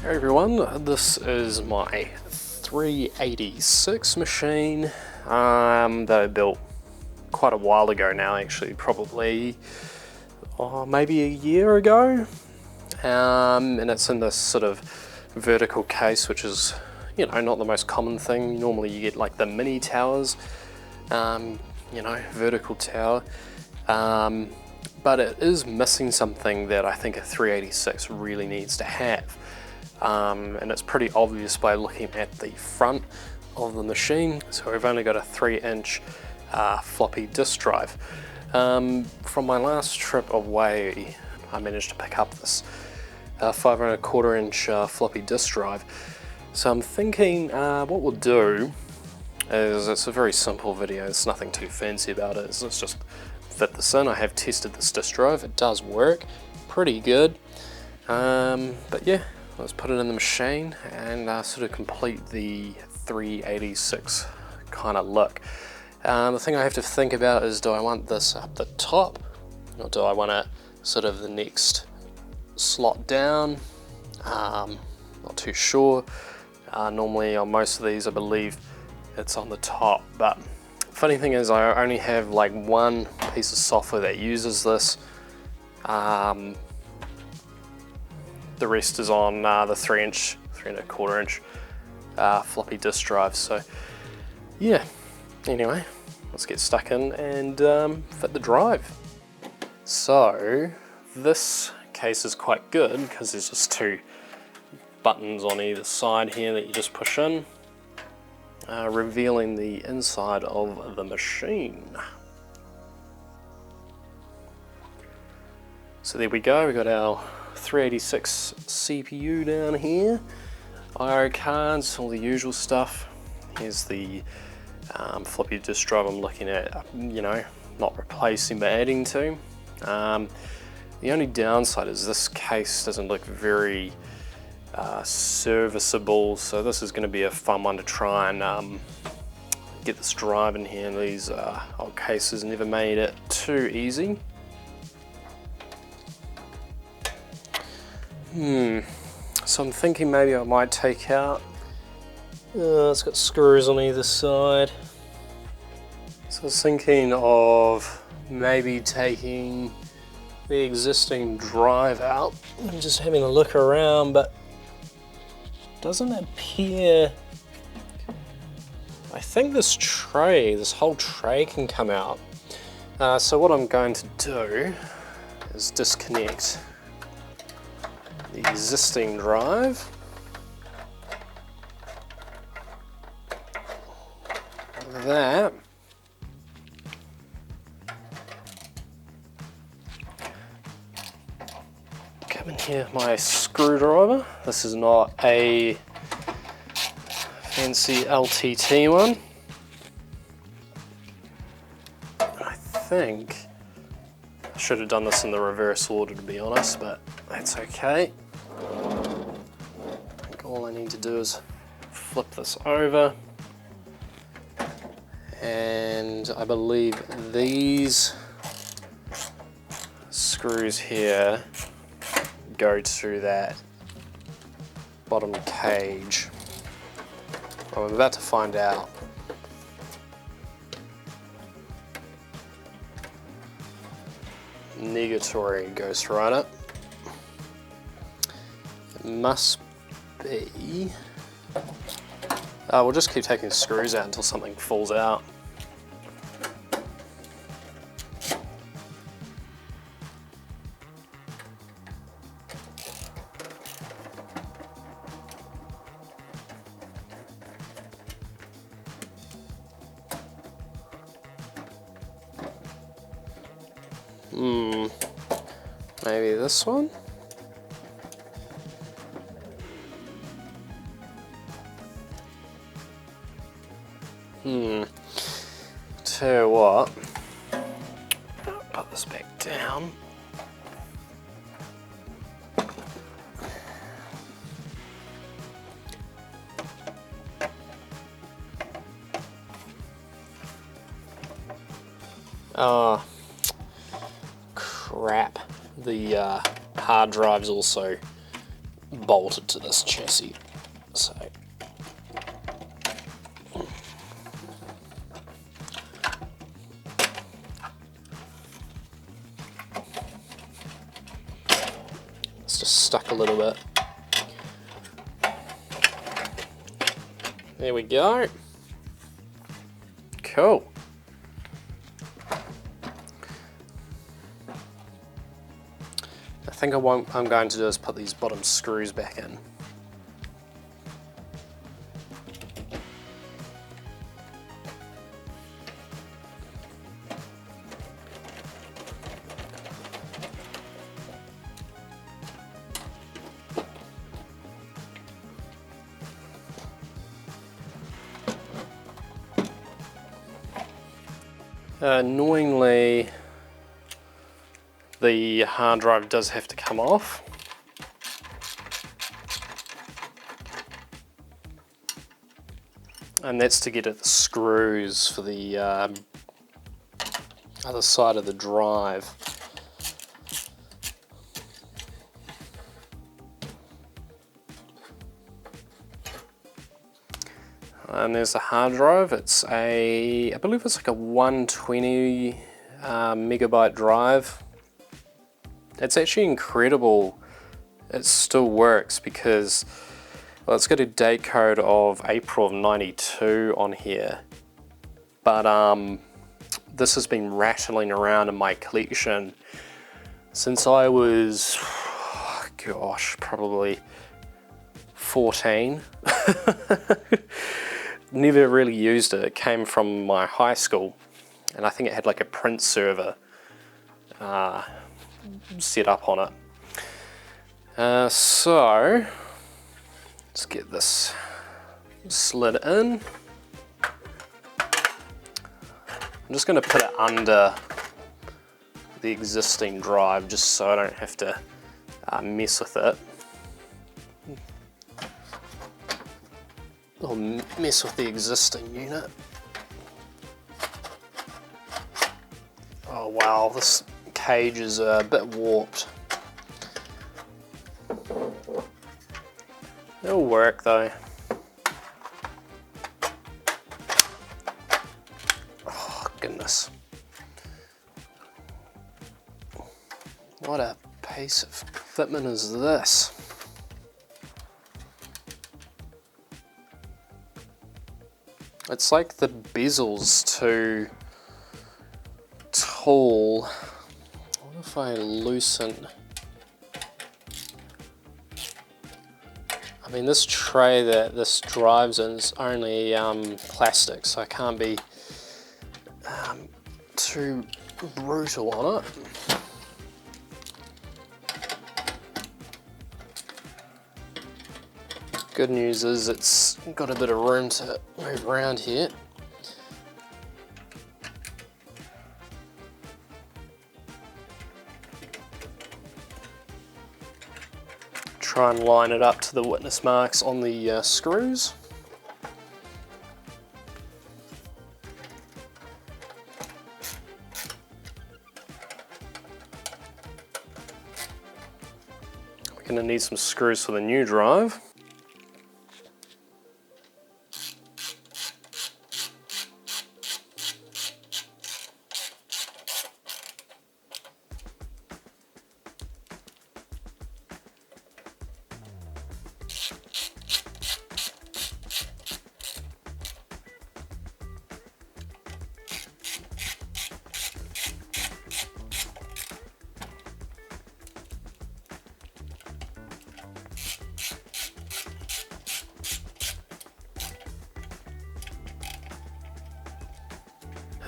Hey everyone, this is my 386 machine that I built quite a while ago now, actually, probably maybe a year ago, and it's in this sort of vertical case, which is, you know, not the most common thing. Normally you get like the mini towers, you know, vertical tower, but it is missing something that I think a 386 really needs to have. And it's pretty obvious by looking at the front of the machine. So we've only got a 3-inch floppy disk drive. From my last trip away, I managed to pick up this 5¼ inch floppy disk drive. So I'm thinking what we'll do is, it's a very simple video, there's nothing too fancy about it. Let's just fit this in. I have tested this disk drive, it does work pretty good. But yeah, let's put it in the machine and sort of complete the 386 kind of look. The thing I have to think about is, do I want this up the top, or do I want it sort of the next slot down? Not too sure. Normally on most of these I believe it's on the top, but funny thing is I only have like one piece of software that uses this. The rest is on the 3¼ inch floppy disk drive. So yeah, anyway, let's get stuck in and fit the drive. So this case is quite good because there's just two buttons on either side here that you just push in, revealing the inside of the machine. So there we go, we got our 386 CPU down here, IO cards, all the usual stuff. Here's the floppy disk drive I'm looking at, you know, not replacing but adding to. The only downside is this case doesn't look very serviceable, so this is going to be a fun one to try and get this drive in here. These old cases never made it too easy. So I'm thinking maybe I might take out, it's got screws on either side. So I was thinking of maybe taking the existing drive out. I'm just having a look around, but doesn't appear, I think this whole tray can come out. So what I'm going to do is disconnect the existing drive. That. Come in here, my screwdriver. This is not a fancy LTT one. I think I should have done this in the reverse order, to be honest, but that's okay. I think all I need to do is flip this over, and I believe these screws here go to that bottom cage. Well, I'm about to find out. Negatory Ghost Rider. It must be. We'll just keep taking screws out until something falls out. Maybe this one? Tell you what, put this back down. Crap. The hard drive's also bolted to this chassis. So it's just stuck a little bit. There we go. Cool. I think I'm going to do is put these bottom screws back in. Annoyingly, the hard drive does have to come off. And that's to get at the screws for the other side of the drive. And there's the hard drive. It's I believe it's like a 120 megabyte drive. It's actually incredible it still works because, well, it's got a date code of April of 92 on here. But this has been rattling around in my collection since I was, gosh, probably 14. Never really used it. It came from my high school, and I think it had like a print server set up on it. So let's get this slid in. I'm just going to put it under the existing drive just so I don't have to mess with it. Or mess with the existing unit. Oh wow, this cage is a bit warped. It'll work though. Oh goodness. What a piece of fitment is this? It's like the bezel's too tall. What if I loosen? I mean, this tray that this drives in is only plastic, so I can't be too brutal on it. Good news is it's got a bit of room to move around here. Try and line it up to the witness marks on the screws. We're going to need some screws for the new drive.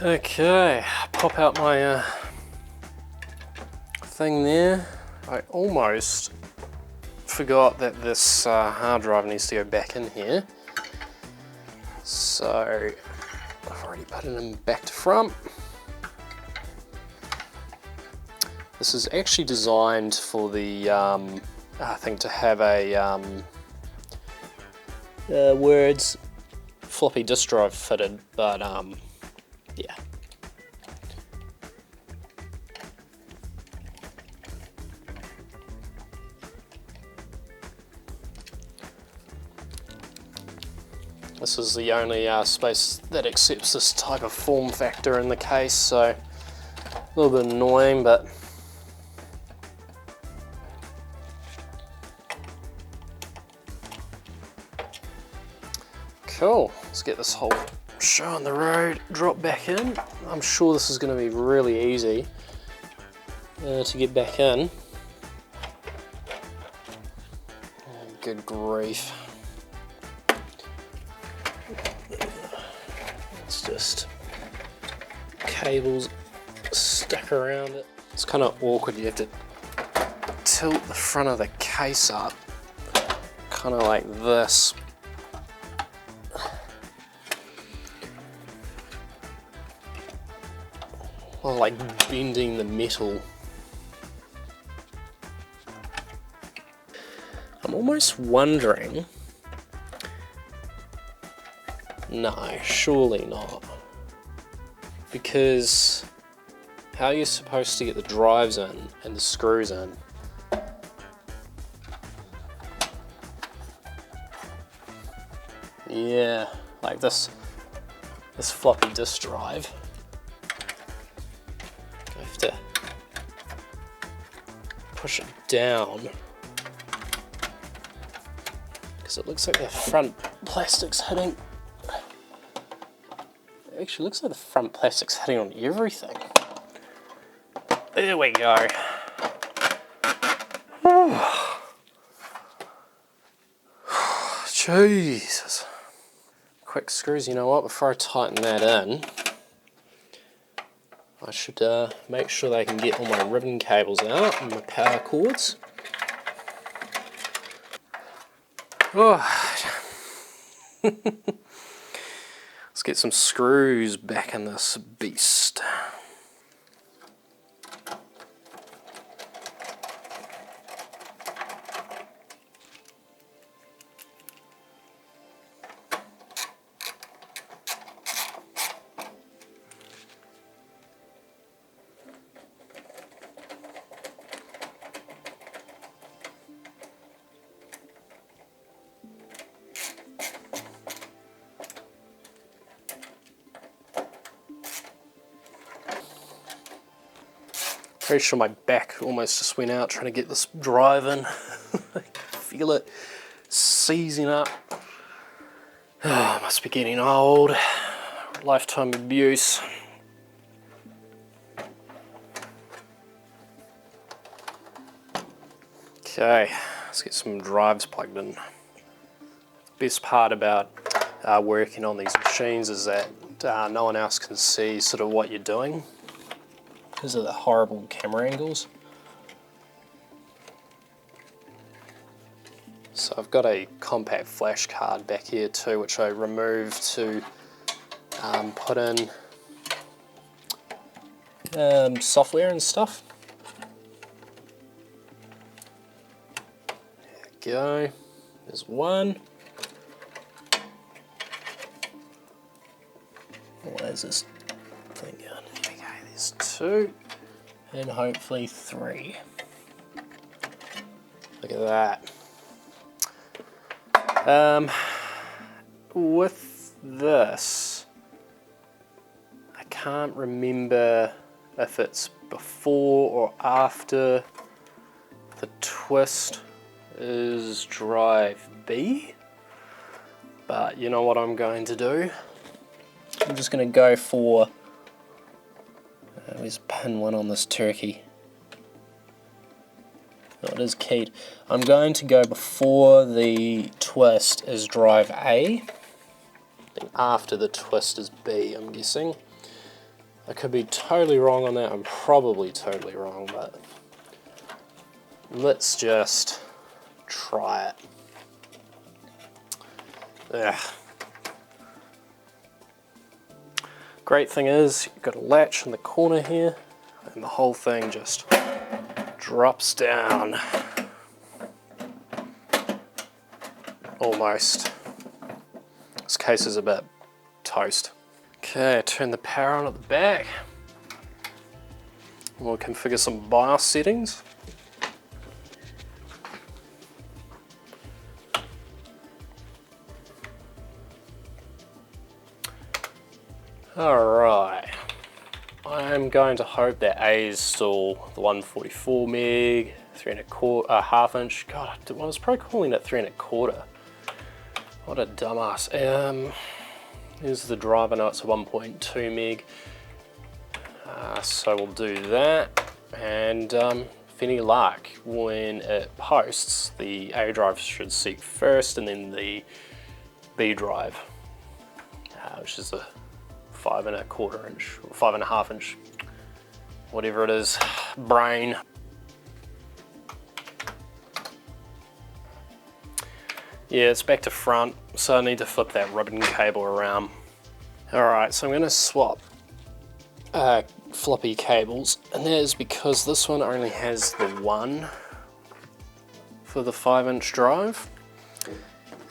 Okay, pop out my thing there. I almost forgot that this hard drive needs to go back in here. So I've already put it in back to front. This is actually designed for the, I think, to have a words floppy disk drive fitted, but yeah. This is the only space that accepts this type of form factor in the case, so a little bit annoying, but cool. Let's get this whole show on the road, drop back in. I'm sure this is going to be really easy to get back in. Good grief. It's just cables stuck around it. It's kind of awkward. You have to tilt the front of the case up, kind of like this. Or like bending the metal. I'm almost wondering, no, surely not, because how are you supposed to get the drives in and the screws in? Yeah, like this floppy disk drive. I have to push it down. It looks like the front plastic's hitting. It actually looks like the front plastic's hitting on everything. There we go. Jesus. Quick screws, you know what? Before I tighten that in, I should make sure they can get all my ribbon cables out and my power cords. Oh. Let's get some screws back in this beast. Pretty sure my back almost just went out trying to get this drive in. I can feel it seizing up. Oh, must be getting old. Lifetime abuse. Okay, let's get some drives plugged in. Best part about working on these machines is that no one else can see sort of what you're doing because of the horrible camera angles. So I've got a compact flash card back here too, which I removed to put in software and stuff. There we go. There's one. Where's this thing going? There we go. There's two, and hopefully three. Look at that. With this, I can't remember if it's before or after the twist is drive B, but you know what I'm going to do? I'm just going to go for, where's pin 1 on this turkey? Oh, it is keyed. I'm going to go before the twist is drive A, then after the twist is B, I'm guessing. I could be totally wrong on that, I'm probably totally wrong, but let's just try it. Ugh. Great thing is, you've got a latch in the corner here, and the whole thing just drops down. Almost. This case is a bit toast. Okay, turn the power on at the back. We'll configure some BIOS settings. Alright, I'm going to hope that A is still the 144 meg, 3¼ half inch. God, I was probably calling it 3¼ What a dumbass. Here's the driver, now it's a 1.2 meg. So we'll do that, and if any luck, when it posts, the A drive should seek first, and then the B drive, which is a 5¼ inch, or 5½ inch, whatever it is, brain. Yeah, it's back to front, so I need to flip that ribbon cable around. Alright, so I'm going to swap floppy cables, and that is because this one only has the one for the 5-inch drive,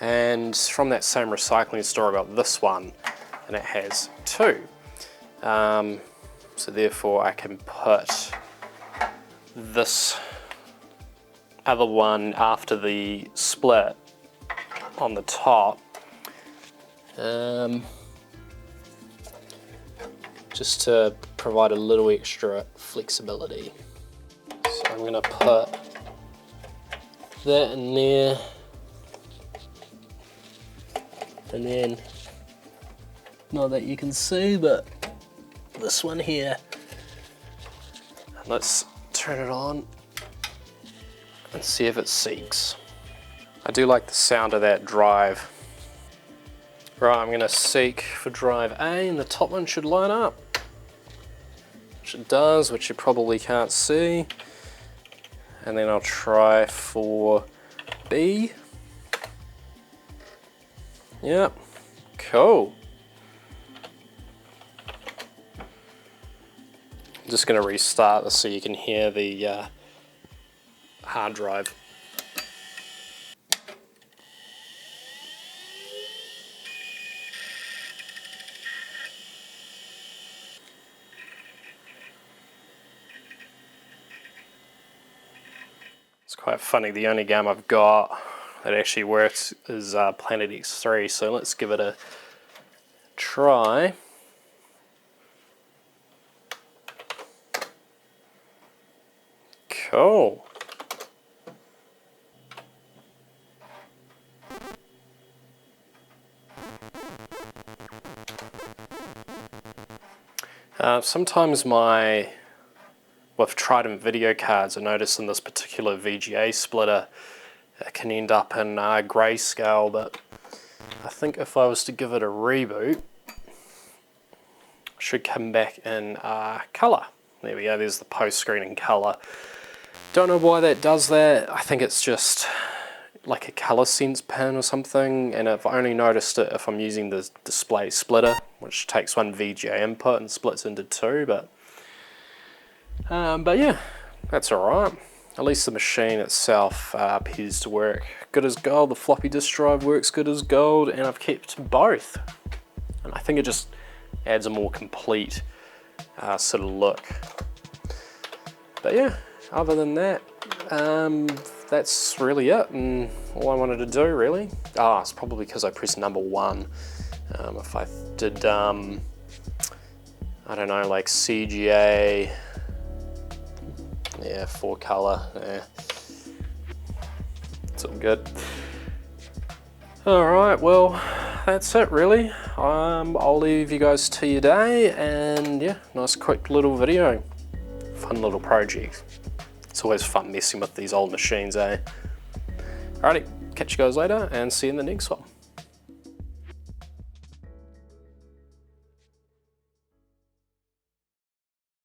and from that same recycling store I got this one, and it has two. So therefore I can put this other one after the split on the top, just to provide a little extra flexibility. So I'm going to put that in there, and then, not that you can see, but this one here. Let's turn it on and see if it seeks. I do like the sound of that drive. Right, I'm going to seek for drive A, and the top one should line up. Which it does, which you probably can't see. And then I'll try for B. Yep, cool. I'm just going to restart this so you can hear the hard drive. It's quite funny, the only game I've got that actually works is Planet X3, so let's give it a try. Cool. Sometimes with Trident video cards, I notice in this particular VGA splitter it can end up in grayscale, but I think if I was to give it a reboot, it should come back in colour. There we go, there's the post screen in colour. Don't know why that does that. I think it's just like a colour sense pin or something, and I've only noticed it if I'm using the display splitter, which takes one VGA input and splits into two, but yeah, that's alright. At least the machine itself appears to work good as gold. The floppy disk drive works good as gold, and I've kept both. And I think it just adds a more complete sort of look. But yeah, other than that, that's really it, and all I wanted to do really. It's probably because I pressed number 1. If I did, I don't know, like CGA, yeah, 4 color, yeah, it's all good. Alright, well, that's it really. I'll leave you guys to your day, and yeah, nice quick little video. Fun little project. It's always fun messing with these old machines, eh? Alrighty, catch you guys later, and see you in the next one.